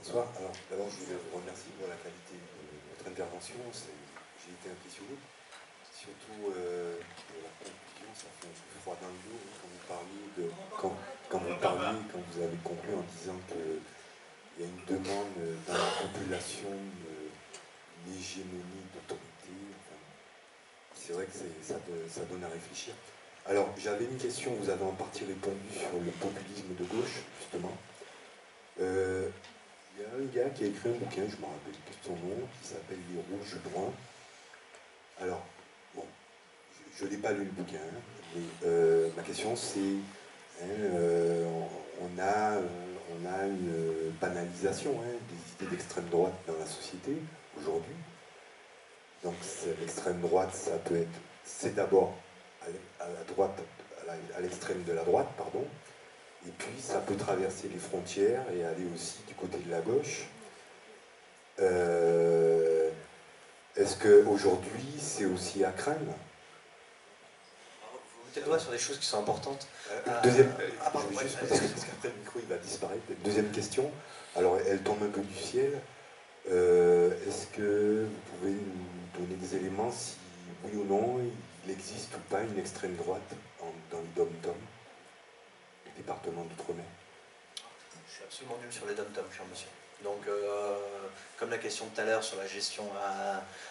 Bonsoir. Alors, d'abord, je voulais vous remercier pour la qualité de votre intervention. J'ai été impressionné. Surtout de la conclusion, ça fait un peu froid dans le dos quand vous parliez quand vous avez conclu en disant qu'il y a une demande dans la population d'une hégémonie d'autorité. Enfin, c'est vrai que ça donne à réfléchir. Alors, j'avais une question, vous avez en partie répondu sur le populisme de gauche, justement. Il y a un gars qui a écrit un bouquin, je ne me rappelle plus de son nom, qui s'appelle Les Rouges Bruns. Alors, bon, je n'ai pas lu le bouquin, mais ma question c'est, on a une banalisation des idées d'extrême droite dans la société aujourd'hui. Donc l'extrême droite, ça peut être, c'est d'abord à la droite, à l'extrême de la droite, pardon. Et puis, ça peut traverser les frontières et aller aussi du côté de la gauche. Est-ce qu'aujourd'hui, c'est aussi à craindre? Vous mettez le doigt sur des choses qui sont importantes. Deuxième, juste parce qu'après le micro, il va disparaître. Deuxième question. Alors, elle tombe un peu du ciel. Est-ce que vous pouvez nous donner des éléments si, oui ou non, il existe ou pas une extrême droite dans les dom-tom? Département d'Outre-mer. Je suis absolument nul sur les dom-tom, cher monsieur. Donc, comme la question de tout à l'heure sur la gestion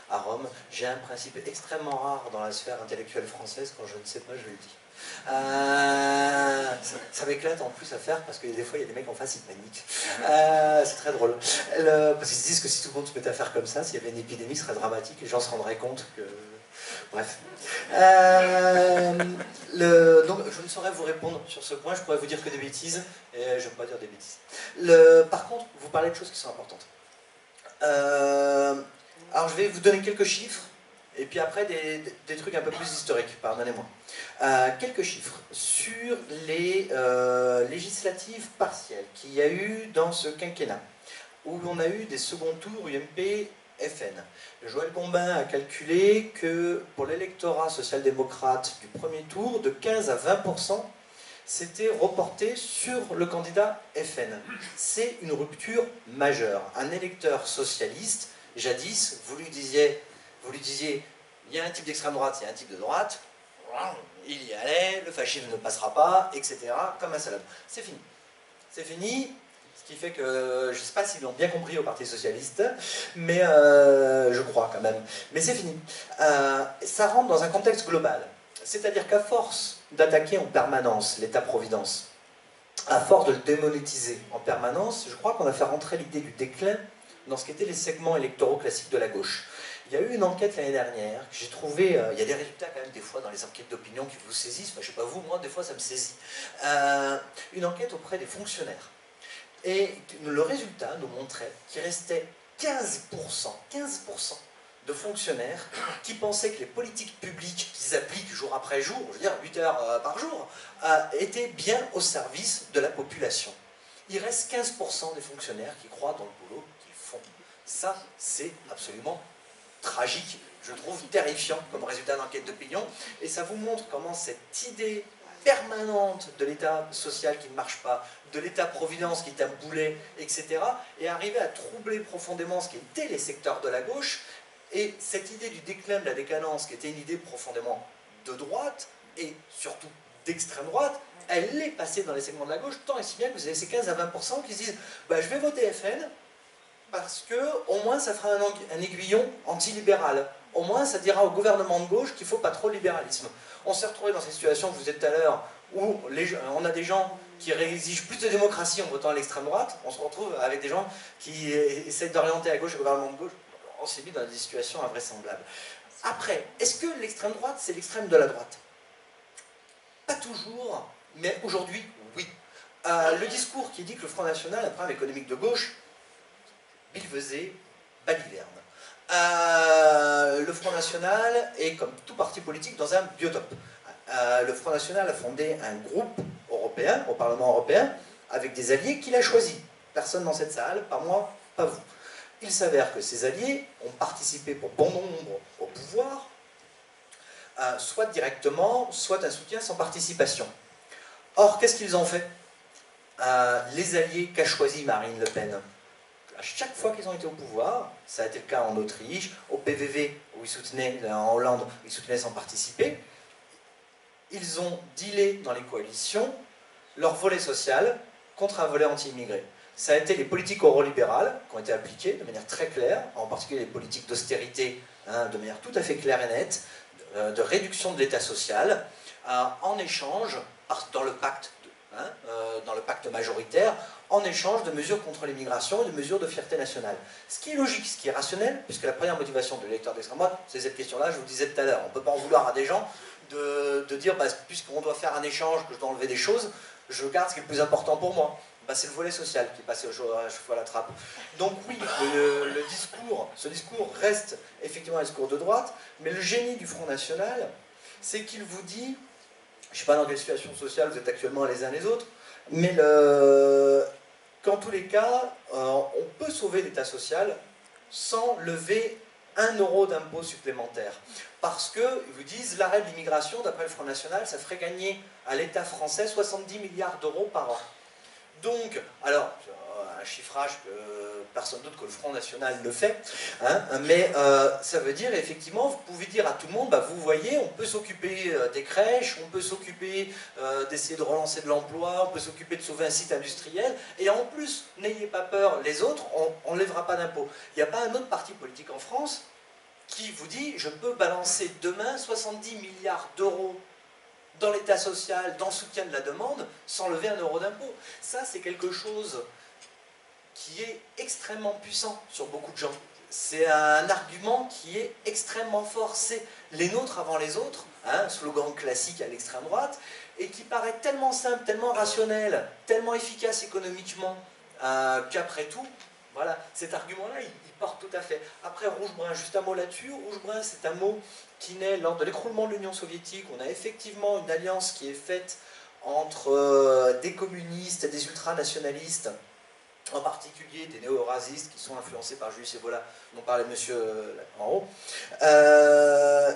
à Rome, j'ai un principe extrêmement rare dans la sphère intellectuelle française. Quand je ne sais pas, je le dis. Ça m'éclate en plus à faire parce que des fois il y a des mecs en face, ils paniquent. C'est très drôle. Parce qu'ils se disent que si tout le monde se mettait à faire comme ça, s'il y avait une épidémie, ce serait dramatique et les gens se rendraient compte que... Bref. Donc je ne saurais vous répondre sur ce point, je pourrais vous dire que des bêtises, et je ne vais pas dire des bêtises. Par contre, vous parlez de choses qui sont importantes. Alors je vais vous donner quelques chiffres, et puis après des trucs un peu plus historiques, pardonnez-moi. Quelques chiffres sur les législatives partielles qu'il y a eu dans ce quinquennat, où on a eu des seconds tours UMP FN. Joël Gombin a calculé que pour l'électorat social-démocrate du premier tour, de 15 à 20%, c'était reporté sur le candidat FN. C'est une rupture majeure. Un électeur socialiste, jadis, vous lui disiez, il y a un type d'extrême droite, il y a un type de droite, il y allait, le fascisme ne passera pas, etc., comme un salade. C'est fini. C'est fini. Ce qui fait que, je ne sais pas s'ils l'ont bien compris au Parti Socialiste, mais je crois quand même. Mais c'est fini. Ça rentre dans un contexte global. C'est-à-dire qu'à force d'attaquer en permanence l'État-providence, à force de le démonétiser en permanence, je crois qu'on a fait rentrer l'idée du déclin dans ce qu'étaient les segments électoraux classiques de la gauche. Il y a eu une enquête l'année dernière, que j'ai trouvé, il y a des résultats quand même des fois dans les enquêtes d'opinion qui vous saisissent, enfin, je ne sais pas vous, moi des fois ça me saisit. Une enquête auprès des fonctionnaires. Et le résultat nous montrait qu'il restait 15% de fonctionnaires qui pensaient que les politiques publiques qu'ils appliquent jour après jour, je veux dire 8 heures par jour, étaient bien au service de la population. Il reste 15% des fonctionnaires qui croient dans le boulot qu'ils font. Ça, c'est absolument tragique, je trouve terrifiant comme résultat d'enquête d'opinion, et ça vous montre comment cette idée permanente de l'État social qui ne marche pas, de l'État-providence qui tape boulet, etc., est arrivé à troubler profondément ce qui était les secteurs de la gauche, et cette idée du déclin de la décadence, qui était une idée profondément de droite, et surtout d'extrême droite, elle est passée dans les segments de la gauche, tant et si bien que vous avez ces 15 à 20% qui se disent bah, « je vais voter FN, parce que au moins ça fera un aiguillon antilibéral. Au moins ça dira au gouvernement de gauche qu'il ne faut pas trop de libéralisme. » On s'est retrouvé dans cette situation que vous êtes tout à l'heure, où on a des gens qui exigent plus de démocratie en votant à l'extrême droite, on se retrouve avec des gens qui essaient d'orienter à gauche le gouvernement de gauche. On s'est mis dans des situations invraisemblables. Après, est-ce que l'extrême droite, c'est l'extrême de la droite? Pas toujours, mais aujourd'hui, oui. Le discours qui dit que le Front National, un programme économique de gauche, Billevesée, baliverne. Le Front National est, comme tout parti politique, dans un biotope. Le Front National a fondé un groupe européen, au Parlement européen, avec des alliés qu'il a choisis. Personne dans cette salle, pas moi, pas vous. Il s'avère que ces alliés ont participé pour bon nombre au pouvoir, soit directement, soit un soutien sans participation. Or, qu'est-ce qu'ils ont fait? Les alliés qu'a choisi Marine Le Pen, à chaque fois qu'ils ont été au pouvoir, ça a été le cas en Autriche, au PVV, où ils soutenaient, en Hollande, où ils soutenaient sans participer, ils ont dealé dans les coalitions leur volet social contre un volet anti-immigré. Ça a été les politiques eurolibérales qui ont été appliquées de manière très claire, en particulier les politiques d'austérité, hein, de manière tout à fait claire et nette, de réduction de l'État social, en échange, dans le pacte, dans le pacte majoritaire, en échange de mesures contre l'immigration et de mesures de fierté nationale. Ce qui est logique, ce qui est rationnel, puisque la première motivation de l'électeur d'extrême droite, c'est cette question-là, je vous le disais tout à l'heure, on ne peut pas en vouloir à des gens de dire, bah, puisqu'on doit faire un échange, que je dois enlever des choses, je garde ce qui est le plus important pour moi. Bah, c'est le volet social qui est passé à chaque fois à la trappe. Donc oui, ce discours reste effectivement un discours de droite, mais le génie du Front National, c'est qu'il vous dit, je ne sais pas dans quelle situation sociale vous êtes actuellement les uns les autres, mais qu'en tous les cas, on peut sauver l'État social sans lever 1 euro d'impôt supplémentaire. Parce qu'ils vous disent, l'arrêt de l'immigration, d'après le Front National, ça ferait gagner à l'État français 70 milliards d'euros par an. Donc, alors, un chiffrage que personne d'autre que le Front National le fait, hein, mais ça veut dire, effectivement, vous pouvez dire à tout le monde, bah, vous voyez, on peut s'occuper des crèches, on peut s'occuper d'essayer de relancer de l'emploi, on peut s'occuper de sauver un site industriel, et en plus, n'ayez pas peur, les autres, on ne lèvera pas d'impôts. Il n'y a pas un autre parti politique en France qui vous dit, je peux balancer demain 70 milliards d'euros dans l'état social, dans le soutien de la demande, sans lever 1 euro d'impôt. Ça, c'est quelque chose qui est extrêmement puissant sur beaucoup de gens. C'est un argument qui est extrêmement fort. C'est les nôtres avant les autres, hein, slogan classique à l'extrême droite, et qui paraît tellement simple, tellement rationnel, tellement efficace économiquement, qu'après tout, voilà, cet argument-là, il porte tout à fait. Après, rouge-brun, juste un mot là-dessus. Rouge-brun, c'est un mot qui naît lors de l'écroulement de l'Union soviétique. On a effectivement une alliance qui est faite entre des communistes et des ultranationalistes, en particulier des néo-eurasistes qui sont influencés par Julius Evola, dont parlait monsieur en haut.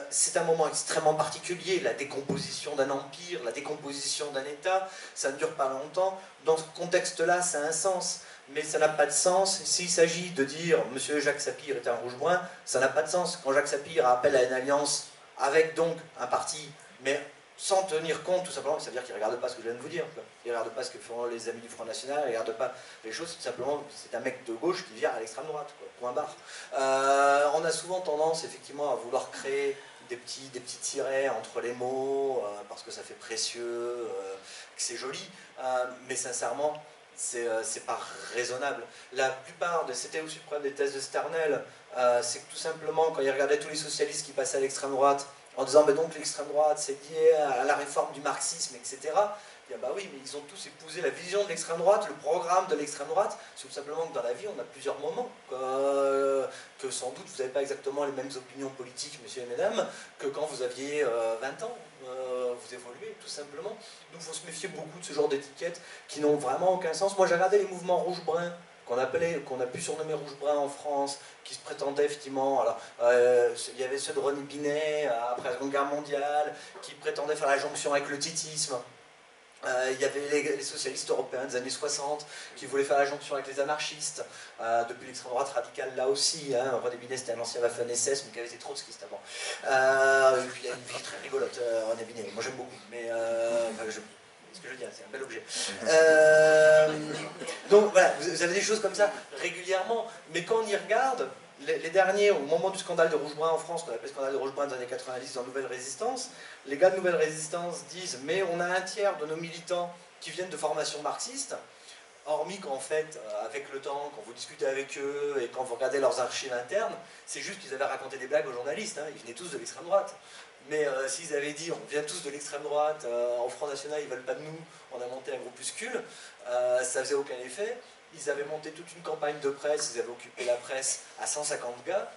C'est un moment extrêmement particulier, la décomposition d'un empire, la décomposition d'un État, ça ne dure pas longtemps. Dans ce contexte-là, ça a un sens, mais ça n'a pas de sens. S'il s'agit de dire « Monsieur Jacques Sapir est un rouge-brun », ça n'a pas de sens. Quand Jacques Sapir appelle à une alliance avec donc un parti, mais sans tenir compte, tout simplement, ça veut dire qu'il ne regarde pas ce que je viens de vous dire. Quoi. Il ne regarde pas ce que font les amis du Front National, il ne regarde pas les choses, tout simplement, c'est un mec de gauche qui vient à l'extrême droite, quoi, point barre. On a souvent tendance, effectivement, à vouloir créer des petits tirets entre les mots, parce que ça fait précieux, que c'est joli, mais sincèrement, c'est pas raisonnable. La plupart c'était aussi le problème des thèses de Sternel, c'est que tout simplement, quand il regardait tous les socialistes qui passaient à l'extrême droite, en disant mais donc l'extrême droite c'est lié à la réforme du marxisme, etc. Il dit, ah bah oui, mais ils ont tous épousé la vision de l'extrême droite, le programme de l'extrême droite. C'est tout simplement que dans la vie on a plusieurs moments, que sans doute vous n'avez pas exactement les mêmes opinions politiques, messieurs et mesdames, que quand vous aviez 20 ans. Vous évoluez tout simplement. Donc il faut se méfier beaucoup de ce genre d'étiquettes qui n'ont vraiment aucun sens. Moi j'ai regardé les mouvements rouge-brun qu'on a pu surnommer rouge-brun en France, qui se prétendaient effectivement, alors il y avait ceux de René Binet après la Seconde Guerre mondiale, qui prétendaient faire la jonction avec le titisme. Il y avait les socialistes européens des années 60 qui voulaient faire la jonction avec les anarchistes, depuis l'extrême droite radicale là aussi. Hein. René Binet c'était un ancien Waffen-SS mais qui avait été trotskiste avant. Et puis il a une vie très rigolote, René Binet. Moi j'aime beaucoup, mais ce que je veux dire, c'est un bel objet. Donc voilà, vous avez des choses comme ça régulièrement, mais quand on y regarde, les derniers, au moment du scandale de Rouge-Brun en France, qu'on appelait le scandale de Rouge-Brun des années 90 dans Nouvelle Résistance, les gars de Nouvelle Résistance disent mais on a un tiers de nos militants qui viennent de formation marxiste, hormis qu'en fait, avec le temps, quand vous discutez avec eux et quand vous regardez leurs archives internes, c'est juste qu'ils avaient raconté des blagues aux journalistes, hein, ils venaient tous de l'extrême droite. Mais s'ils avaient dit on vient tous de l'extrême droite, en Front National ils ne veulent pas de nous, on a monté un groupuscule, ça faisait aucun effet. Ils avaient monté toute une campagne de presse, ils avaient occupé la presse à 150 gars,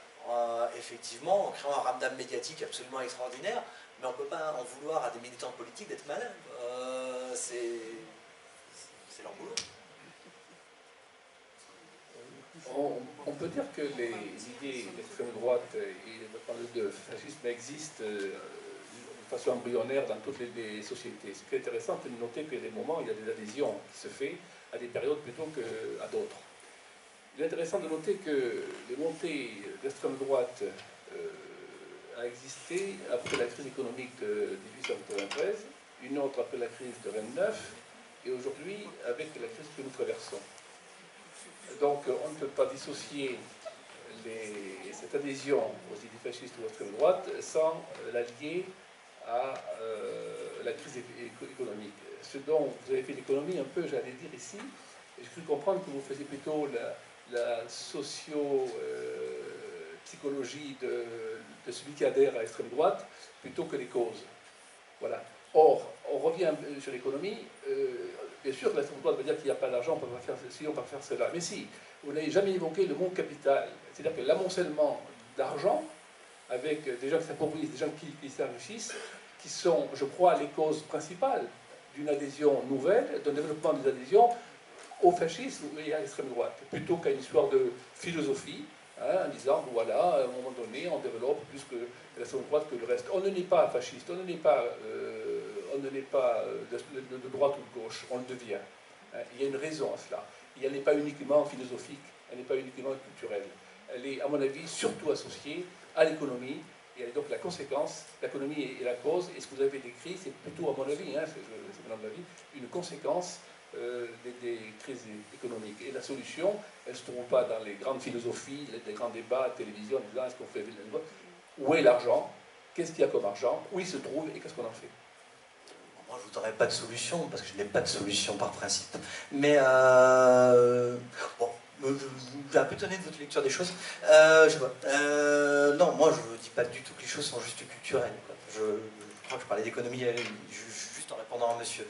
effectivement, en créant un ramdam médiatique absolument extraordinaire, mais on ne peut pas en vouloir à des militants politiques d'être malins. C'est leur boulot. On peut dire que les idées d'extrême droite et de fascisme existent de façon embryonnaire dans toutes les sociétés. Ce qui est intéressant, c'est de noter qu'il y a des moments où il y a des adhésions qui se font à des périodes plutôt qu'à d'autres. Il est intéressant de noter que les montées d'extrême droite a existé après la crise économique de 1893, une autre après la crise de 29, et aujourd'hui avec la crise que nous traversons. Donc on ne peut pas dissocier cette adhésion aux idées fascistes ou à l'extrême droite sans la lier à la crise économique. Ce dont vous avez fait l'économie un peu, j'allais dire ici, j'ai cru comprendre que vous faisiez plutôt la socio-psychologie de celui qui adhère à l'extrême droite plutôt que les causes. Voilà. Or, on revient sur l'économie. Bien sûr, l'extrême droite va dire qu'il n'y a pas d'argent, on ne peut pas faire ceci, on ne peut pas faire cela. Mais si, vous n'avez jamais évoqué le mot capital. C'est-à-dire que l'amoncellement d'argent avec des gens qui s'appauvrissent, des gens qui s'enrichissent, qui sont, je crois, les causes principales d'une adhésion nouvelle, d'un développement des adhésions au fascisme et à l'extrême droite, plutôt qu'à une histoire de philosophie, en disant, voilà, à un moment donné, on développe plus que l'extrême droite que le reste. On ne n'est pas fasciste, on ne n'est pas, de droite ou de gauche, on le devient. Il y a une raison à cela. Et elle n'est pas uniquement philosophique, elle n'est pas uniquement culturelle. Elle est, à mon avis, surtout associée à l'économie, et elle est donc la conséquence, l'économie est la cause, et ce que vous avez décrit, c'est plutôt, à mon avis, c'est mon avis, une conséquence des crises économiques. Et la solution, elle ne se trouve pas dans les grandes philosophies, les grands débats, la télévision, en disant est-ce qu'on fait où est l'argent, qu'est-ce qu'il y a comme argent, où il se trouve et qu'est-ce qu'on en fait. Moi, je ne vous donnerai pas de solution, parce que je n'ai pas de solution par principe. Mais, bon, je suis un peu étonné de votre lecture des choses. Je sais pas. Non, moi, je ne dis pas du tout que les choses sont juste culturelles. Quoi. Je crois que je parlais d'économie juste en répondant à monsieur.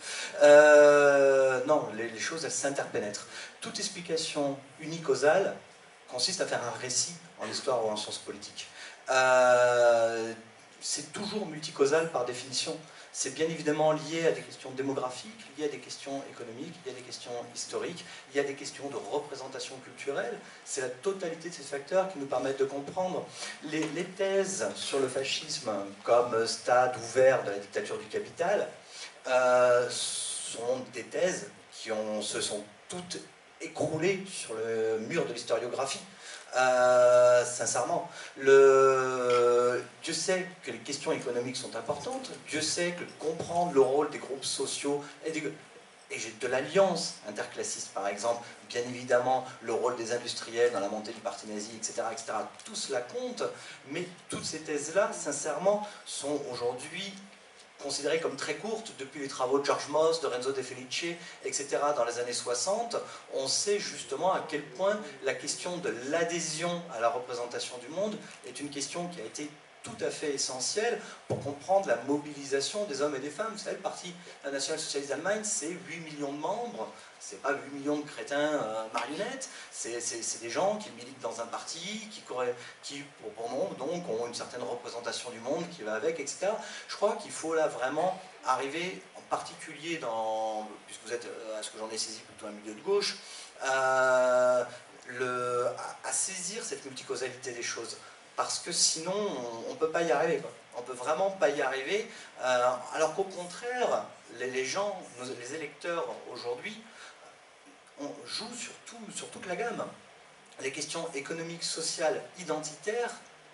Non, les choses, elles s'interpénètrent. Toute explication unicausale consiste à faire un récit en histoire ou en sciences politiques. C'est toujours multicausal par définition. C'est bien évidemment lié à des questions démographiques, lié à des questions économiques, lié à des questions historiques, lié à des questions de représentation culturelle. C'est la totalité de ces facteurs qui nous permettent de comprendre. Les thèses sur le fascisme comme stade ouvert de la dictature du capital sont des thèses qui se sont toutes écroulées sur le mur de l'historiographie. Sincèrement, Dieu sait que les questions économiques sont importantes, Dieu sait que comprendre le rôle des groupes sociaux et de l'alliance interclassiste par exemple, bien évidemment le rôle des industriels dans la montée du parti nazi, etc., tout cela compte, mais toutes ces thèses-là, sincèrement, sont aujourd'hui considérées comme très courtes depuis les travaux de George Moss, de Renzo De Felice, etc. dans les années 60. On sait justement à quel point la question de l'adhésion à la représentation du monde est une question qui a été tout à fait essentielle pour comprendre la mobilisation des hommes et des femmes. Vous savez, le Parti national-socialiste d'Allemagne, c'est 8 millions de membres, c'est pas 8 millions de crétins marionnettes, c'est des gens qui militent dans un parti, qui pour bon nombre, donc, ont une certaine représentation du monde qui va avec, etc. Je crois qu'il faut là vraiment arriver, en particulier puisque vous êtes, à ce que j'en ai saisi, plutôt un milieu de gauche, à saisir cette multicausalité des choses. Parce que sinon, on ne peut pas y arriver. Quoi. On ne peut vraiment pas y arriver. Alors qu'au contraire, les gens, les électeurs aujourd'hui, jouent sur toute la gamme. Les questions économiques, sociales, identitaires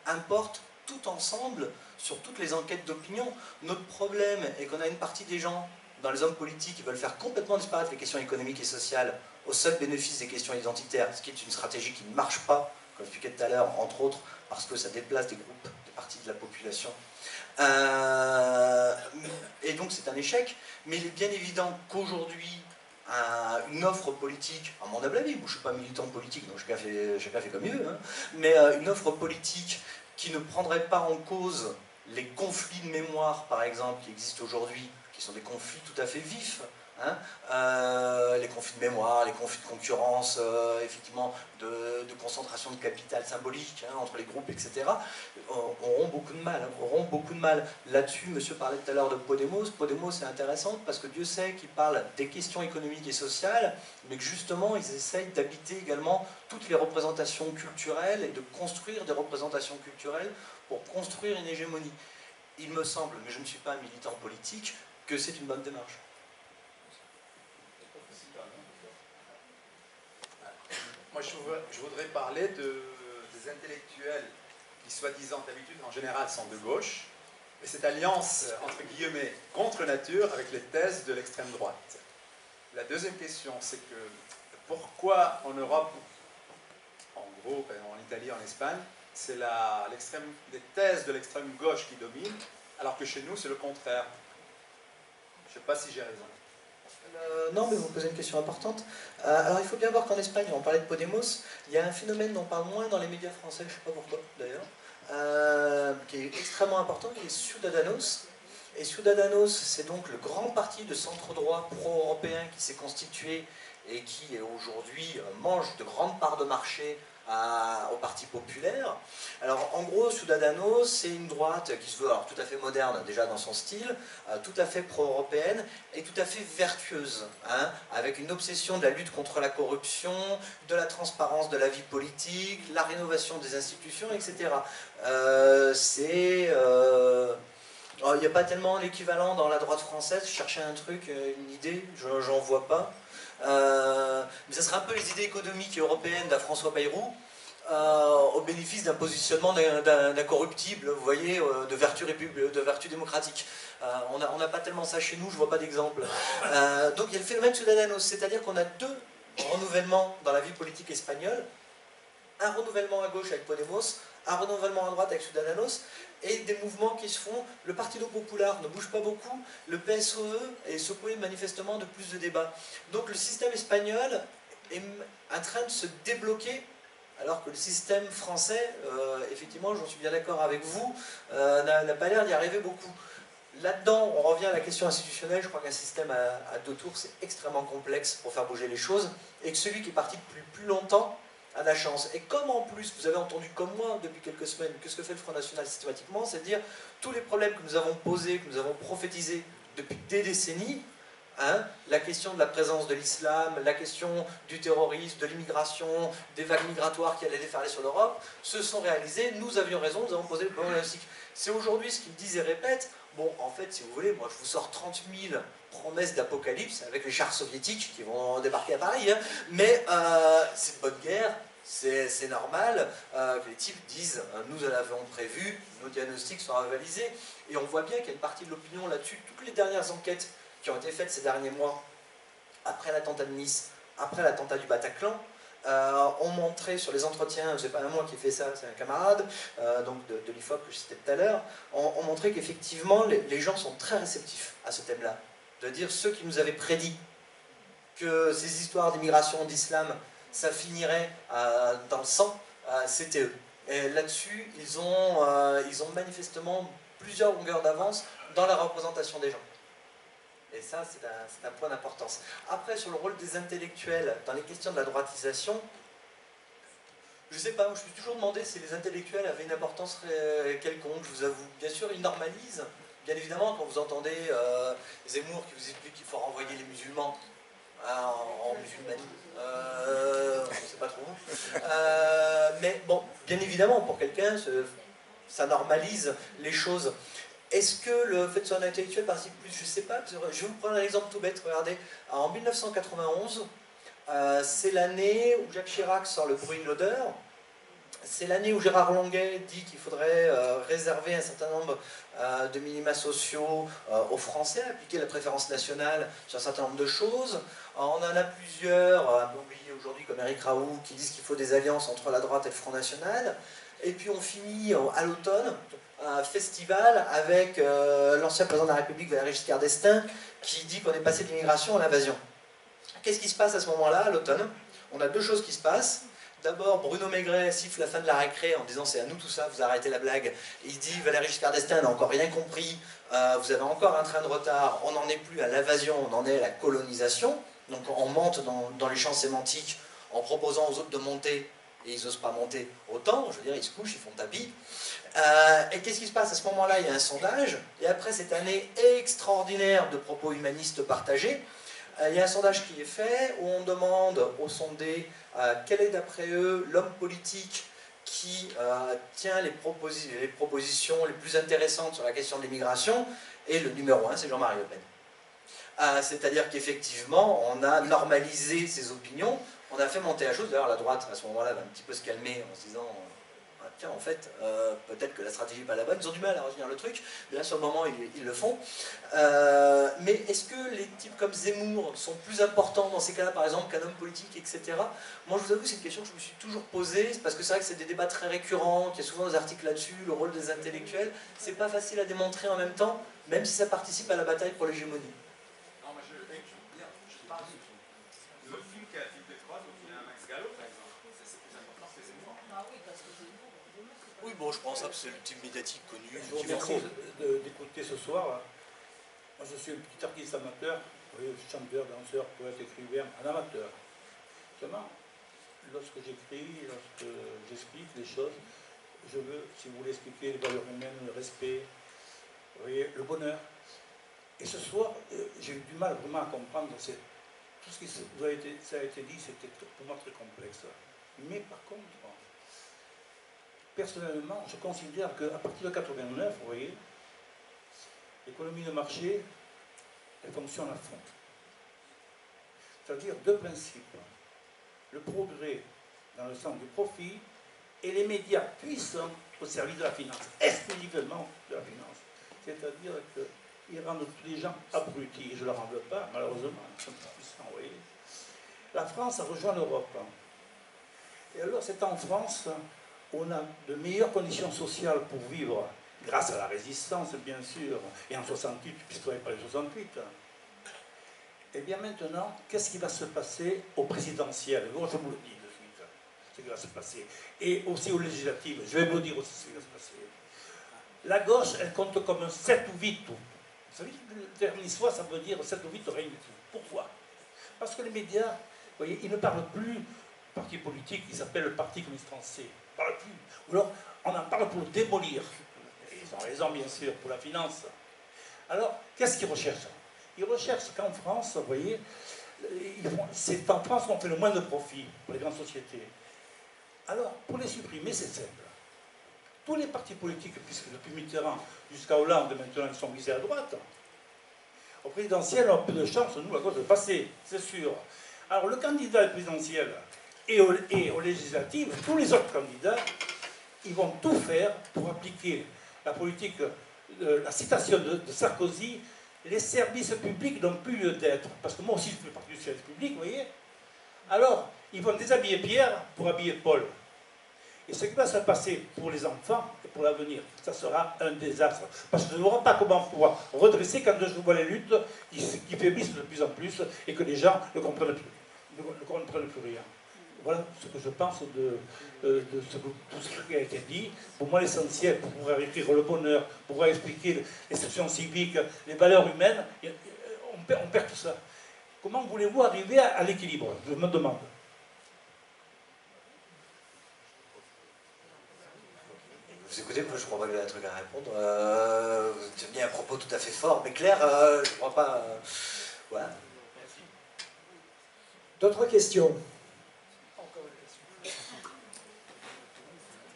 importent tout ensemble sur toutes les enquêtes d'opinion. Notre problème est qu'on a une partie des gens, dans les hommes politiques, qui veulent faire complètement disparaître les questions économiques et sociales au seul bénéfice des questions identitaires, ce qui est une stratégie qui ne marche pas, comme je expliquais tout à l'heure, entre autres, parce que ça déplace des groupes, des parties de la population. Et donc c'est un échec, mais il est bien évident qu'aujourd'hui, une offre politique, à mon humble avis, je ne suis pas militant politique, donc chacun fait comme il veut, hein, mais une offre politique qui ne prendrait pas en cause les conflits de mémoire, par exemple, qui existent aujourd'hui, qui sont des conflits tout à fait vifs, hein, les conflits de mémoire, les conflits de concurrence, effectivement, de concentration de capital symbolique hein, entre les groupes, etc., auront beaucoup de mal. Là-dessus, monsieur parlait tout à l'heure de Podemos. Podemos, c'est intéressant parce que Dieu sait qu'ils parlent des questions économiques et sociales, mais que justement, ils essayent d'habiter également toutes les représentations culturelles et de construire des représentations culturelles pour construire une hégémonie. Il me semble, mais je ne suis pas un militant politique, que c'est une bonne démarche. Moi, je voudrais parler des intellectuels qui, soi-disant, d'habitude, en général, sont de gauche, et cette alliance, entre guillemets, contre nature avec les thèses de l'extrême droite. La deuxième question, c'est que pourquoi en Europe, en gros, en Italie, en Espagne, c'est les thèses de l'extrême gauche qui dominent, alors que chez nous, c'est le contraire. Je ne sais pas si j'ai raison. Non, mais vous posez une question importante. Alors, il faut bien voir qu'en Espagne, on parlait de Podemos, il y a un phénomène dont on parle moins dans les médias français, je ne sais pas pourquoi d'ailleurs, qui est extrêmement important, qui est Ciudadanos. Et Ciudadanos, c'est donc le grand parti de centre-droit pro-européen qui s'est constitué et qui aujourd'hui mange de grandes parts de marché au Parti populaire. Alors en gros, Ciudadanos, c'est une droite qui se veut alors, tout à fait moderne déjà dans son style, tout à fait pro-européenne et tout à fait vertueuse, hein, avec une obsession de la lutte contre la corruption, de la transparence de la vie politique, la rénovation des institutions, etc. Il n'y a pas tellement l'équivalent dans la droite française, chercher un truc, une idée, j'en vois pas. Mais ça sera un peu les idées économiques européennes d'A François Bayrou, au bénéfice d'un positionnement d'incorruptible, vous voyez, de vertu démocratique. On n'a pas tellement ça chez nous, je ne vois pas d'exemple. Donc il y a le phénomène Ciudadanos, c'est-à-dire qu'on a deux renouvellements dans la vie politique espagnole, un renouvellement à gauche avec Podemos, un renouvellement à droite avec Ciudadanos, et des mouvements qui se font. Le Partido Popular ne bouge pas beaucoup, le PSOE est secoué manifestement de plus de débats. Donc le système espagnol est en train de se débloquer, alors que le système français, effectivement, j'en suis bien d'accord avec vous, n'a pas l'air d'y arriver beaucoup. Là-dedans, on revient à la question institutionnelle. Je crois qu'un système à deux tours, c'est extrêmement complexe pour faire bouger les choses, et que celui qui est parti depuis plus longtemps a la chance. Et comme en plus, vous avez entendu comme moi depuis quelques semaines, que ce que fait le Front National systématiquement, c'est de dire tous les problèmes que nous avons posés, que nous avons prophétisés depuis des décennies, hein, la question de la présence de l'islam, la question du terrorisme, de l'immigration, des vagues migratoires qui allaient déferler sur l'Europe, se sont réalisées. Nous avions raison, nous avons posé le bon diagnostic. C'est aujourd'hui ce qu'ils disent et répètent. Bon, en fait, si vous voulez, moi je vous sors 30 000 promesses d'apocalypse avec les chars soviétiques qui vont débarquer à Paris, hein, mais c'est de bonne guerre. C'est normal que les types disent « nous l'avons prévu, nos diagnostics sont avalisés ». Et on voit bien qu'il y a une partie de l'opinion là-dessus. Toutes les dernières enquêtes qui ont été faites ces derniers mois, après l'attentat de Nice, après l'attentat du Bataclan, ont montré sur les entretiens, c'est pas moi qui ai fait ça, c'est un camarade donc de l'IFOP que je citais tout à l'heure, ont montré qu'effectivement les gens sont très réceptifs à ce thème-là. De dire ceux qui nous avaient prédit que ces histoires d'immigration, d'islam, ça finirait dans le sang, c'était eux. Et là-dessus, ils ont manifestement plusieurs longueurs d'avance dans la représentation des gens. Et ça, c'est un point d'importance. Après, sur le rôle des intellectuels dans les questions de la droitisation, je ne sais pas, je me suis toujours demandé si les intellectuels avaient une importance quelconque, je vous avoue. Bien sûr, ils normalisent. Bien évidemment, quand vous entendez Zemmour qui vous explique qu'il faut renvoyer les musulmans en musulmanie, je ne sais pas trop. Mais bon, bien évidemment, pour quelqu'un, ça normalise les choses. Est-ce que le fait de son intellectuel participe plus? Je ne sais pas. Je vais vous prendre un exemple tout bête. Regardez, en 1991, c'est l'année où Jacques Chirac sort le bruit de l'odeur. C'est l'année où Gérard Longuet dit qu'il faudrait réserver un certain nombre de minima sociaux aux Français, appliquer la préférence nationale sur un certain nombre de choses. On en a plusieurs, un peu oubliés aujourd'hui comme Éric Raoult, qui disent qu'il faut des alliances entre la droite et le Front National. Et puis on finit à l'automne, un festival avec l'ancien président de la République, Valéry Giscard d'Estaing, qui dit qu'on est passé de l'immigration à l'invasion. Qu'est-ce qui se passe à ce moment-là, à l'automne? On a deux choses qui se passent. D'abord, Bruno Maigret siffle la fin de la récré en disant « c'est à nous tout ça, vous arrêtez la blague ». Il dit « Valéry Giscard d'Estaing n'a encore rien compris, vous avez encore un train de retard, on n'en est plus à l'invasion, on en est à la colonisation ». Donc on monte dans les champs sémantiques en proposant aux autres de monter, et ils n'osent pas monter autant, je veux dire, ils se couchent, ils font tapis. Et qu'est-ce qui se passe à ce moment-là? Il y a un sondage, et après cette année extraordinaire de propos humanistes partagés, il y a un sondage qui est fait où on demande aux sondés quel est d'après eux l'homme politique qui tient les propositions les plus intéressantes sur la question de l'immigration, et le numéro 1 c'est Jean-Marie Le Pen. C'est-à-dire qu'effectivement on a normalisé ces opinions On a fait monter la chose, d'ailleurs la droite à ce moment-là va un petit peu se calmer en se disant ah, tiens en fait peut-être que la stratégie n'est pas la bonne, ils ont du mal à retenir le truc, mais là sur le moment ils le font. Mais est-ce que les types comme Zemmour sont plus importants dans ces cas-là par exemple qu'un homme politique, etc. Moi je vous avoue c'est une question que je me suis toujours posée, parce que c'est vrai que c'est des débats très récurrents, qu'il y a souvent des articles là-dessus, le rôle des intellectuels, c'est pas facile à démontrer en même temps, même si ça participe à la bataille pour l'hégémonie. Non, mais je parle de le film qui a fait Détroit, au cinéma Max Gallo, par exemple. C'est plus important que Zemmour. Ah oui, parce que Zemmour. Oui, bon, je pense que c'est le type médiatique connu. Je vous remercie d'écouter ce soir. Moi, je suis un petit artiste amateur, oui, chanteur, danseur, poète, écrivain, un amateur. Seulement, lorsque j'écris, lorsque j'explique les choses, je veux, si vous voulez, expliquer les valeurs humaines, le respect, vous voyez, le bonheur. Et ce soir, j'ai eu du mal vraiment à comprendre. Tout ce qui ça a été dit, c'était pour moi très complexe. Mais par contre, personnellement, je considère qu'à partir de 89, vous voyez, l'économie de marché, elle fonctionne à fond. C'est-à-dire deux principes. Le progrès dans le sens du profit et les médias puissants au service de la finance, exclusivement de la finance. C'est-à-dire qu'ils rendent tous les gens abrutis. Je ne leur en veux pas, malheureusement, ils sont puissants, vous voyez. La France a rejoint l'Europe. Et alors, c'est en France on a de meilleures conditions sociales pour vivre, grâce à la résistance, bien sûr, et en 68, puisqu'on n'est pas les 68. Et bien maintenant, qu'est-ce qui va se passer au présidentiel? Je vous le dis de suite, ce qui va se passer. Et aussi aux législatives, je vais vous dire aussi ce qui va se passer. La gauche, elle compte comme 7 ou 8 tout. Vous savez, le terme niçois, ça veut dire 7 ou 8 rien du tout. Pourquoi? Parce que les médias, vous voyez, ils ne parlent plus du parti politique, ils s'appellent le Parti communiste français. Ils ne parlent plus. Ou alors, on en parle pour démolir. Et ils ont raison, bien sûr, pour la finance. Alors, qu'est-ce qu'ils recherchent? Ils recherchent qu'en France, vous voyez, c'est en France qu'on fait le moins de profit pour les grandes sociétés. Alors, pour les supprimer, c'est simple. Tous les partis politiques, puisque depuis Mitterrand jusqu'à Hollande, maintenant, ils sont visés à droite, au présidentiel, on a peu de chance, nous, à cause de passer, c'est sûr. Alors, le candidat présidentiel et aux législatives, tous les autres candidats, ils vont tout faire pour appliquer la politique, la citation de Sarkozy, les services publics n'ont plus lieu d'être. Parce que moi aussi, je fais partie du service public, vous voyez. Alors, ils vont déshabiller Pierre pour habiller Paul. Et ce qui va se passer pour les enfants et pour l'avenir, ça sera un désastre. Parce que je ne vois pas comment pouvoir redresser quand je vois les luttes qui faiblissent de plus en plus et que les gens ne comprennent plus rien. Voilà ce que je pense de tout ce qui a été dit. Pour moi, l'essentiel, pour pouvoir écrire le bonheur, pour pouvoir expliquer l'instruction civique, les valeurs humaines, on perd tout ça. Comment voulez-vous arriver à l'équilibre? Je me demande. Vous écoutez, moi je crois pas que j'ai un truc à répondre. Vous avez un propos tout à fait fort, mais clair, je crois pas. Voilà. D'autres questions?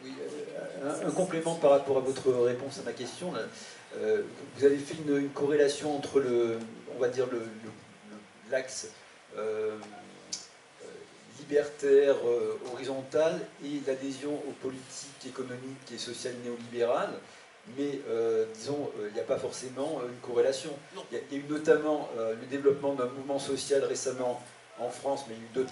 Oui, un complément par rapport à votre réponse à ma question. Là. Vous avez fait une corrélation entre on va dire l'axe libertaire, horizontal et l'adhésion aux politiques économiques et sociales néolibérales. Mais disons, il n'y a pas forcément une corrélation. Il y a eu notamment le développement d'un mouvement social récemment en France, mais il y a eu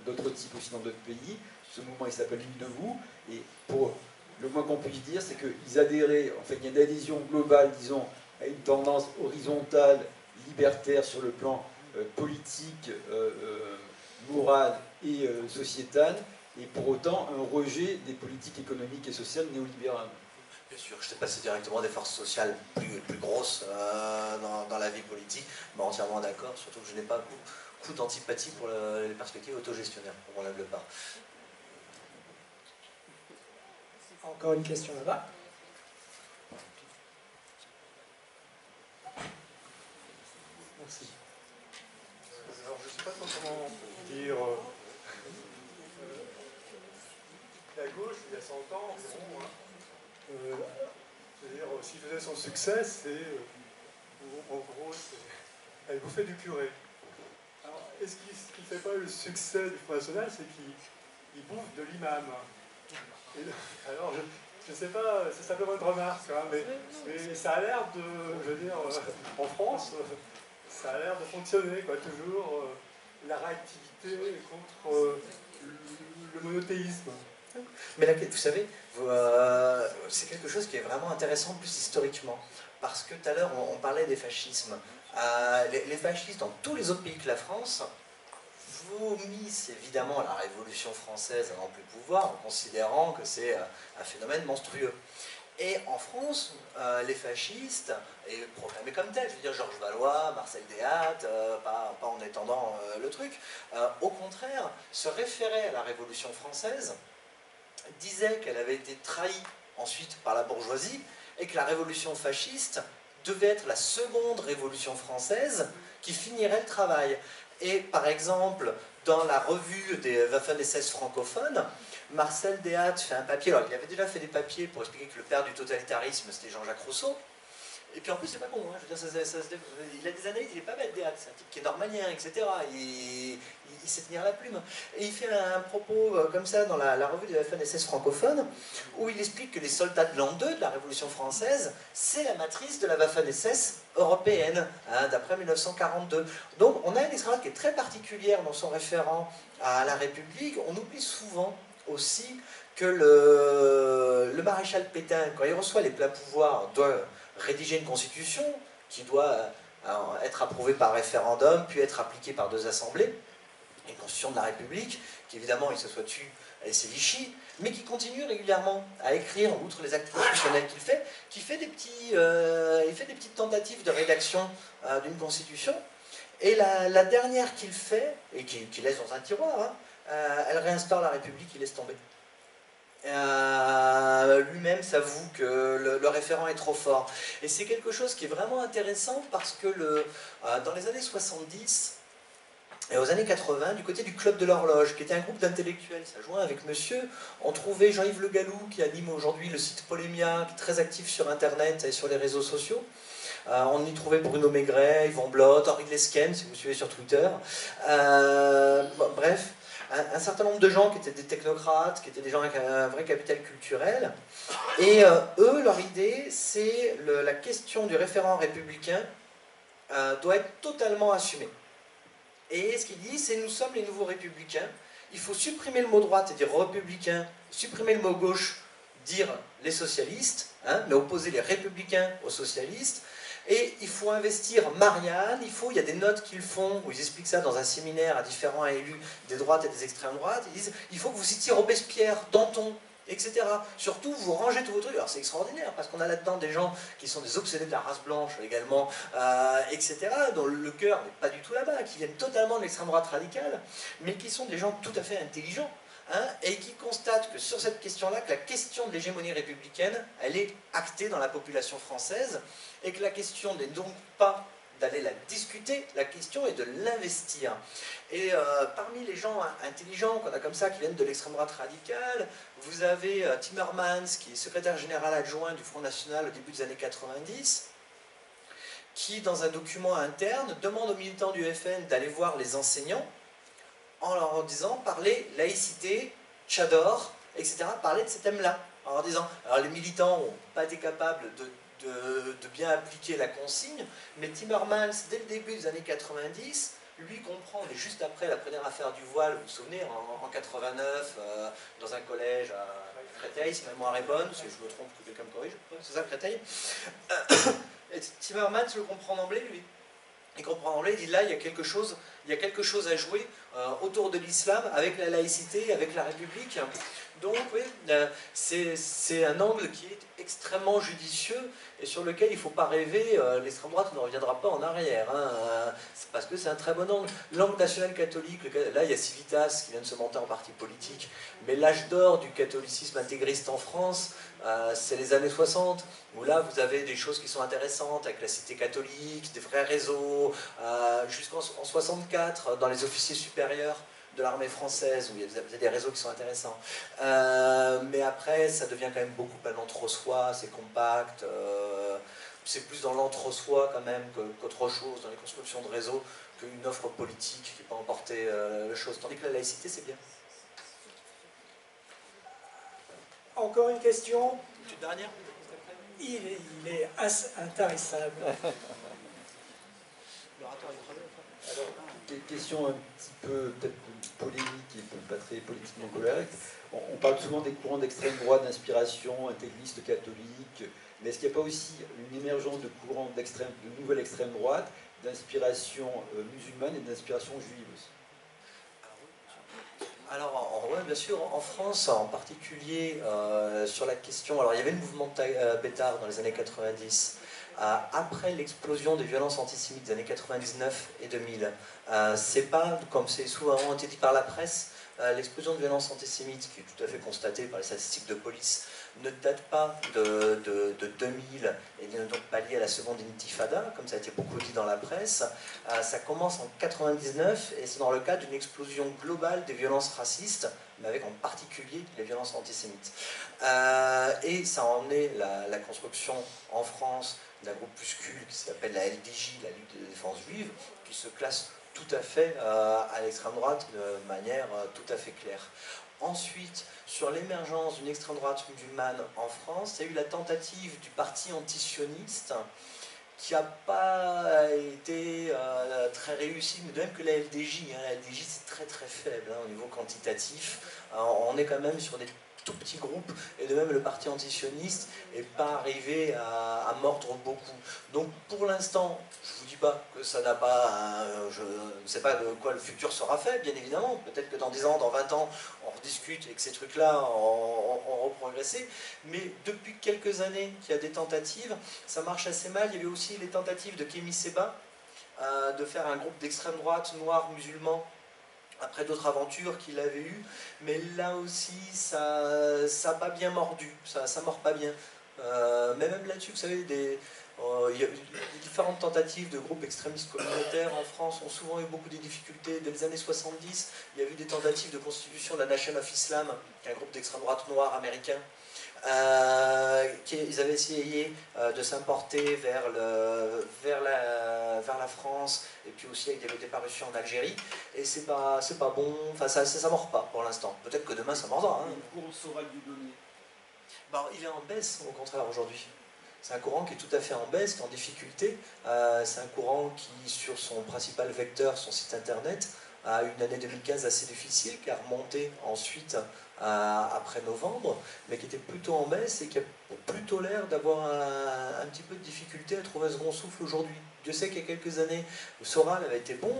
d'autres types aussi dans d'autres pays. Ce mouvement, il s'appelle Ligne debout. Et pour le moins qu'on puisse dire, c'est qu'ils adhéraient, en fait, il y a une adhésion globale, disons, à une tendance horizontale, libertaire sur le plan politique, moral et sociétal, et pour autant un rejet des politiques économiques et sociales néolibérales. Bien sûr, je sais passer directement des forces sociales plus grosses dans la vie politique, mais entièrement d'accord, surtout que je n'ai pas beaucoup d'antipathie pour les perspectives autogestionnaires, on ne lève le pas. Encore une question là-bas. Merci. Alors, je ne sais pas trop comment dire. La gauche, il y a 100 ans environ, c'est-à-dire, s'il faisait son succès, c'est, en gros, elle bouffait du curé. Alors, qu'est-ce qui ne fait pas le succès du Front National, c'est qu'il bouffe de l'imam. Alors, je ne sais pas, c'est simplement une remarque, hein, mais ça a l'air de, je veux dire, en France, ça a l'air de fonctionner, quoi, toujours la réactivité contre le monothéisme. Mais là, vous savez, c'est quelque chose qui est vraiment intéressant, plus historiquement. Parce que tout à l'heure, on parlait des fascismes. Les fascistes, dans tous les autres pays que la France, vomissent évidemment la Révolution française à n'en plus pouvoir, en considérant que c'est un phénomène monstrueux. Et en France, les fascistes, et proclamés comme tels, je veux dire Georges Valois, Marcel Déat, pas en étendant le truc, au contraire, se référaient à la Révolution française, disaient qu'elle avait été trahie ensuite par la bourgeoisie, et que la révolution fasciste devait être la seconde révolution française qui finirait le travail. Et par exemple, dans la revue des Waffen-SS francophones, Marcel Déat fait un papier, alors il avait déjà fait des papiers pour expliquer que le père du totalitarisme c'était Jean-Jacques Rousseau, et puis en plus c'est pas con, hein, je veux dire, il a des analyses, il est pas bête Déat, c'est un type qui est normalien, etc. Il sait tenir la plume. Et il fait un propos comme ça dans la revue des Waffen-SS francophones, où il explique que les soldats de l'an 2 de la Révolution française, c'est la matrice de la Waffen-SS européenne, hein, d'après 1942. Donc on a une extrême droite qui est très particulière dans son référent à la République. On oublie souvent aussi que le maréchal Pétain, quand il reçoit les pleins pouvoirs, doit rédiger une constitution qui doit être approuvée par référendum, puis être appliquée par 2 assemblées, une constitution de la République, qui évidemment, il s'assoit dessus, c'est Vichy, mais qui continue régulièrement à écrire, outre les actes constitutionnels qu'il fait, il fait des petites tentatives de rédaction d'une constitution, et la dernière qu'il fait, et qu'il laisse dans un tiroir, hein, elle réinstaure la République, il laisse tomber. Lui-même s'avoue que le référent est trop fort. Et c'est quelque chose qui est vraiment intéressant parce que dans les années 70 et aux années 80, du côté du Club de l'Horloge, qui était un groupe d'intellectuels, ça joint avec monsieur, on trouvait Jean-Yves Le Gallou, qui anime aujourd'hui le site Polémia, qui est très actif sur Internet et sur les réseaux sociaux. On y trouvait Bruno Maigret, Yvan Blot, Henri Lesquen, si vous suivez sur Twitter. Bref, un certain nombre de gens qui étaient des technocrates, qui étaient des gens avec un vrai capital culturel. Et eux, leur idée, c'est la question du référent républicain doit être totalement assumée. Et ce qu'il dit, c'est nous sommes les nouveaux républicains. Il faut supprimer le mot droite et dire républicain, supprimer le mot gauche, dire les socialistes, hein, mais opposer les républicains aux socialistes. Et il faut investir Marianne, il y a des notes qu'ils font, où ils expliquent ça dans un séminaire à différents élus des droites et des extrêmes droites, ils disent il faut que vous citiez Robespierre, Danton, etc. Surtout, vous rangez tous vos trucs. Alors c'est extraordinaire, parce qu'on a là-dedans des gens qui sont des obsédés de la race blanche également, etc., dont le cœur n'est pas du tout là-bas, qui viennent totalement de l'extrême droite radicale, mais qui sont des gens tout à fait intelligents, hein, et qui constatent que sur cette question-là, que la question de l'hégémonie républicaine, elle est actée dans la population française, et que la question n'est donc pas d'aller la discuter, la question est de l'investir. Et parmi les gens intelligents qu'on a comme ça, qui viennent de l'extrême droite radicale, vous avez Timmermans, qui est secrétaire général adjoint du Front National au début des années 90, qui, dans un document interne, demande aux militants du FN d'aller voir les enseignants en leur disant, parlez laïcité, tchador, etc., parlez de ces thèmes-là. En leur disant, alors les militants n'ont pas été capables de bien appliquer la consigne, mais Timmermans, dès le début des années 90, lui comprend, et juste après la première affaire du voile, vous vous souvenez, en 89, dans un collège à Créteil, si ma mémoire est bonne, si je me trompe, que quelqu'un me corrige, c'est ça, Créteil. Timmermans le comprend d'emblée, lui. Il comprend d'emblée, il dit là, il y a quelque chose à jouer autour de l'islam, avec la laïcité, avec la République. Donc oui, c'est un angle qui est extrêmement judicieux et sur lequel il ne faut pas rêver, l'extrême droite ne reviendra pas en arrière, hein, parce que c'est un très bon angle. L'angle national catholique, là il y a Civitas qui vient de se monter en parti politique, mais l'âge d'or du catholicisme intégriste en France, c'est les années 60, où là vous avez des choses qui sont intéressantes, avec la cité catholique, des vrais réseaux, jusqu'en 64, dans les officiers supérieurs de l'armée française, où vous avez des réseaux qui sont intéressants. Mais après, ça devient quand même beaucoup un entre-soi, c'est compact, c'est plus dans l'entre-soi quand même qu'autre chose, dans les constructions de réseaux, qu'une offre politique qui peut emporter la chose. Tandis que la laïcité, c'est bien. Encore une question? Une dernière? Il est assez intarissable. Alors, question un petit peu peut-être polémique et pas très politiquement correcte. On parle souvent des courants d'extrême droite d'inspiration intégriste catholique, mais est-ce qu'il n'y a pas aussi une émergence de courants de nouvelle extrême droite d'inspiration musulmane et d'inspiration juive aussi? Alors, ouais, bien sûr, en France, en particulier sur la question. Alors, il y avait le mouvement Pétard dans les années 90. Après l'explosion des violences antisémites des années 99 et 2000, c'est pas, comme c'est souvent été dit par la presse, l'explosion de violences antisémites, qui est tout à fait constatée par les statistiques de police, ne date pas de 2000 et n'est donc pas liée à la seconde intifada, comme ça a été beaucoup dit dans la presse. Ça commence en 99 et c'est dans le cadre d'une explosion globale des violences racistes, mais avec en particulier les violences antisémites. Et ça a emmené la construction en France d'un groupuscule qui s'appelle la LDJ, la Ligue de défense juive, qui se classe tout à fait à l'extrême droite de manière tout à fait claire. Ensuite, sur l'émergence d'une extrême droite musulmane en France, il y a eu la tentative du parti antisioniste qui n'a pas été très réussie, mais de même que la LDJ. La LDJ, c'est très très faible au niveau quantitatif. On est quand même sur des tout petits groupes, et de même le parti antisioniste n'est pas arrivé à mordre beaucoup. Donc pour l'instant, je ne vous dis pas que ça n'a pas, je ne sais pas de quoi le futur sera fait, bien évidemment, peut-être que dans 10 ans, dans 20 ans, on rediscute et que ces trucs-là ont reprogressé, mais depuis quelques années qu'il y a des tentatives, ça marche assez mal. Il y avait aussi les tentatives de Kémy Séba de faire un groupe d'extrême droite, noirs, musulmans, après d'autres aventures qu'il avait eues, mais là aussi ça n'a pas bien mordu, ça mord pas bien. Mais même là-dessus, vous savez, il y a des différentes tentatives de groupes extrémistes communautaires en France ont souvent eu beaucoup de difficultés. Dès les années 70, il y a eu des tentatives de constitution de la Nation of Islam, qui est un groupe d'extrême droite noir américain. Ils avaient essayé de s'importer vers la France, et puis aussi avec des déparutions en Algérie, et c'est pas bon, enfin ça mord pas pour l'instant. Peut-être que demain ça mordra. Le courant Soral du donné. Il est en baisse au contraire aujourd'hui. C'est un courant qui est tout à fait en baisse, qui est en difficulté. C'est un courant qui, sur son principal vecteur, son site internet, a eu une année 2015 assez difficile, qui a remonté ensuite après novembre, mais qui était plutôt en baisse et qui a plutôt l'air d'avoir un petit peu de difficulté à trouver un second souffle aujourd'hui. Dieu sait qu'il y a quelques années, Soral avait été bon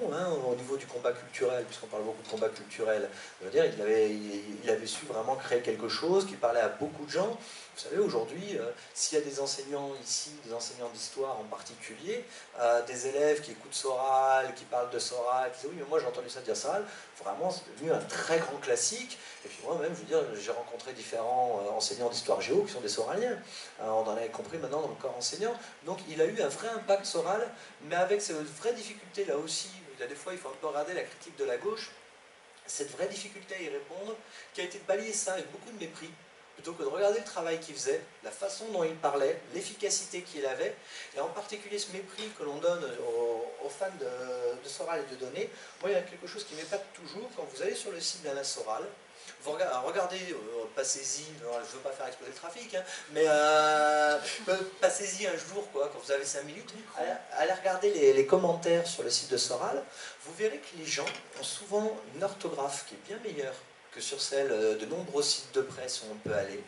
au niveau du combat culturel, puisqu'on parle beaucoup de combat culturel. Je veux dire, il avait su vraiment créer quelque chose qui parlait à beaucoup de gens. Vous savez, aujourd'hui, s'il y a des enseignants ici, des enseignants d'histoire en particulier, des élèves qui écoutent Soral, qui parlent de Soral, qui disent oui, mais moi j'ai entendu ça dire Soral, vraiment c'est devenu un très grand classique. Et puis moi-même, je veux dire, j'ai rencontré différents enseignants d'histoire géo qui sont des soraliens. On en avait compris maintenant dans le corps enseignant. Donc il a eu un vrai impact Soral, mais avec cette vraie difficulté là aussi, il y a des fois il faut un peu regarder la critique de la gauche, cette vraie difficulté à y répondre, qui a été de balayer ça avec beaucoup de mépris, plutôt que de regarder le travail qu'il faisait, la façon dont il parlait, l'efficacité qu'il avait, et en particulier ce mépris que l'on donne aux fans de Soral et de Donné. Moi, il y a quelque chose qui ne m'épate toujours, quand vous allez sur le site d'Alain Soral, vous regardez, passez-y, je ne veux pas faire exploser le trafic, mais passez-y un jour, quand vous avez 5 minutes, allez regarder les commentaires sur le site de Soral, vous verrez que les gens ont souvent une orthographe qui est bien meilleure que sur celle de nombreux sites de presse où on peut aller,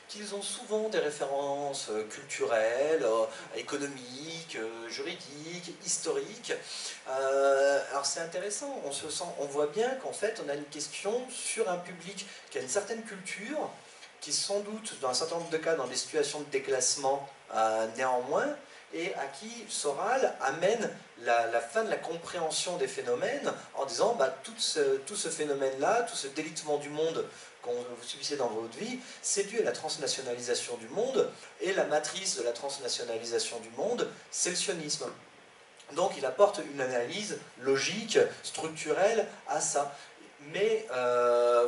qu'ils ont souvent des références culturelles, économiques, juridiques, historiques. Alors c'est intéressant, on voit bien qu'en fait on a une question sur un public qui a une certaine culture, qui sans doute dans un certain nombre de cas dans des situations de déclassement néanmoins, et à qui Soral amène la fin de la compréhension des phénomènes en disant tout ce phénomène-là, tout ce délitement du monde que vous subissez dans votre vie, c'est dû à la transnationalisation du monde, et la matrice de la transnationalisation du monde, c'est le sionisme. Donc il apporte une analyse logique, structurelle à ça. Mais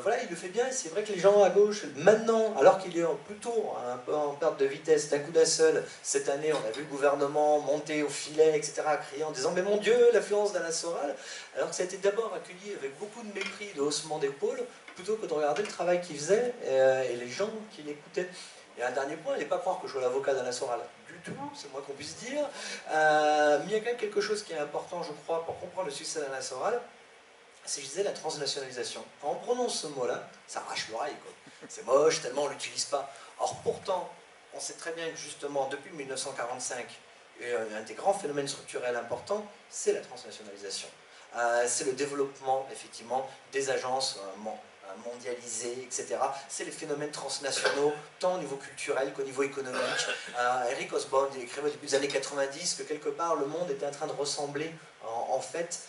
voilà, il le fait bien, et c'est vrai que les gens à gauche, maintenant, alors qu'il est plutôt un peu en perte de vitesse, d'un coup d'un seul, cette année, on a vu le gouvernement monter au filet, etc., crier en disant « Mais mon Dieu, l'influence d'Alain Soral », alors que ça a été d'abord accueilli avec beaucoup de mépris, de haussement d'épaule, plutôt que de regarder le travail qu'il faisait et les gens qui l'écoutaient. Et un dernier point, n'allez pas croire que je sois l'avocat d'Alain Soral, du tout, c'est moins qu'on puisse dire, mais il y a quand même quelque chose qui est important, je crois, pour comprendre le succès d'Alain Soral, c'est, je disais, la transnationalisation. Quand on prononce ce mot-là, ça arrache l'oreille, quoi. C'est moche, tellement on ne l'utilise pas. Or, pourtant, on sait très bien que, justement, depuis 1945, un des grands phénomènes structurels importants, c'est la transnationalisation. C'est le développement, effectivement, des agences mondialisées, etc. C'est les phénomènes transnationaux, tant au niveau culturel qu'au niveau économique. Eric Hobsbawm, il écrivait au début des années 90 que, quelque part, le monde était en train de ressembler, en fait,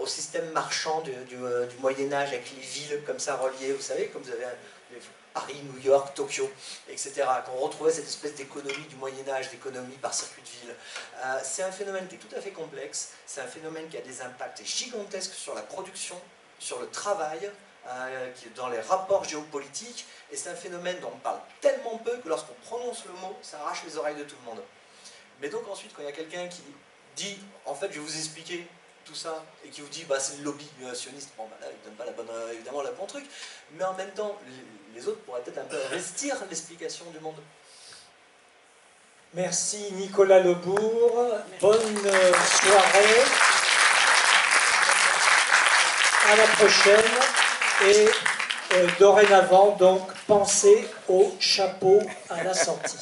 au système marchand du Moyen-Âge, avec les villes comme ça reliées, vous savez, comme vous avez Paris, New York, Tokyo, etc. Qu'on retrouvait cette espèce d'économie du Moyen-Âge, d'économie par circuit de ville. C'est un phénomène qui est tout à fait complexe, c'est un phénomène qui a des impacts gigantesques sur la production, sur le travail, dans les rapports géopolitiques, et c'est un phénomène dont on parle tellement peu que lorsqu'on prononce le mot, ça arrache les oreilles de tout le monde. Mais donc ensuite, quand il y a quelqu'un qui dit, en fait, je vais vous expliquer tout ça, et qui vous dit, bah, c'est le lobby sioniste, bon, bah, là, il ne donne pas évidemment le bon truc, mais en même temps, les autres pourraient peut-être un peu investir l'explication du monde. Merci Nicolas Lebourg, bonne soirée, à la prochaine, et dorénavant, donc, pensez au chapeau à la sortie.